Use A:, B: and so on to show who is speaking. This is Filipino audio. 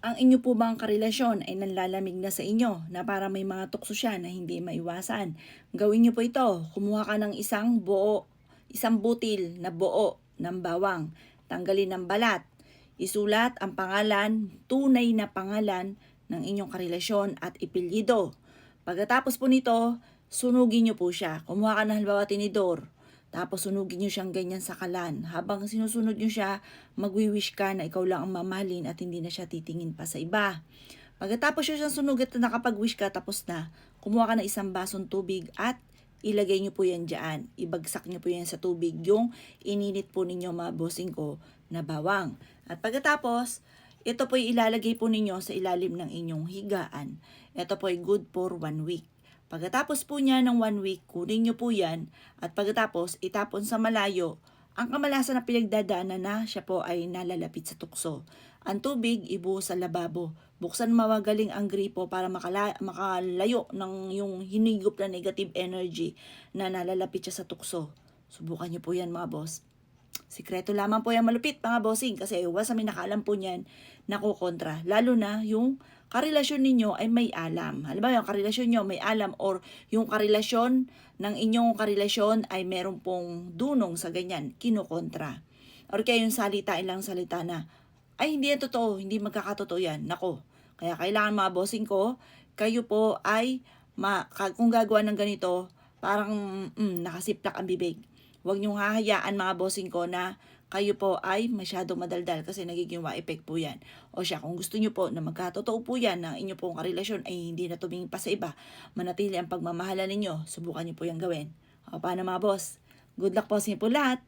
A: Ang inyo po bang karelasyon ay nanlalamig na sa inyo na para may mga tukso siya na hindi maiwasan? Gawin niyo po ito. Kumuha ka ng isang butil na buo ng bawang. Tanggalin ang balat. Isulat ang pangalan, tunay na pangalan ng inyong karelasyon at ipelyido. Pagkatapos po nito, sunugin niyo po siya. Kumuha ka ng halimbawa tinidor. Tapos sunugin nyo siyang ganyan sa kalan. Habang sinusunod nyo siya, magwi-wish ka na ikaw lang ang mamahalin at hindi na siya titingin pa sa iba. Pagkatapos nyo siyang sunugat na nakapag-wish ka, tapos na, kumuha ka ng isang basong tubig at ilagay nyo po yan dyan. Ibagsak nyo po yan sa tubig, yung ininit po ninyo mga bossing ko na bawang. At pagkatapos, ito po ilalagay po ninyo sa ilalim ng inyong higaan. Ito po ay good for 1 week. Pagkatapos po niya ng 1 week, kunin nyo po yan at pagkatapos itapon sa malayo ang kamalasan na pinagdadaanan na siya po ay nalalapit sa tukso. Ang tubig, ibuhos sa lababo. Buksan mawagaling ang gripo para makalayo ng yung hinigop na negative energy na nalalapit siya sa tukso. Subukan nyo po yan mga boss. Sikreto lamang po yung malupit mga bossing kasi iwas sa minakaalam po niyan nakukontra. Lalo na yung karelasyon ninyo ay may alam. Halimbawa yung karelasyon nyo may alam or yung karelasyon ng inyong karelasyon ay meron pong dunong sa ganyan, kinukontra. Or kaya yung salita, ilang salita na, ay hindi yan totoo, hindi magkakatotoo yan. Nako, kaya kailangan mga bossing ko, kayo po ay kung gagawa ng ganito, parang nakasiplak ang bibig. Huwag niyong hahayaan mga bossing ko na kayo po ay masyadong madaldal kasi nagiging effect po yan. O siya, kung gusto niyo po na magkatotoo po yan na inyo pong karelasyon ay hindi na tumingin pa sa iba, manatili ang pagmamahalan ninyo, subukan niyo po yung gawin. O paano mga boss? Good luck po sa inyo po lahat!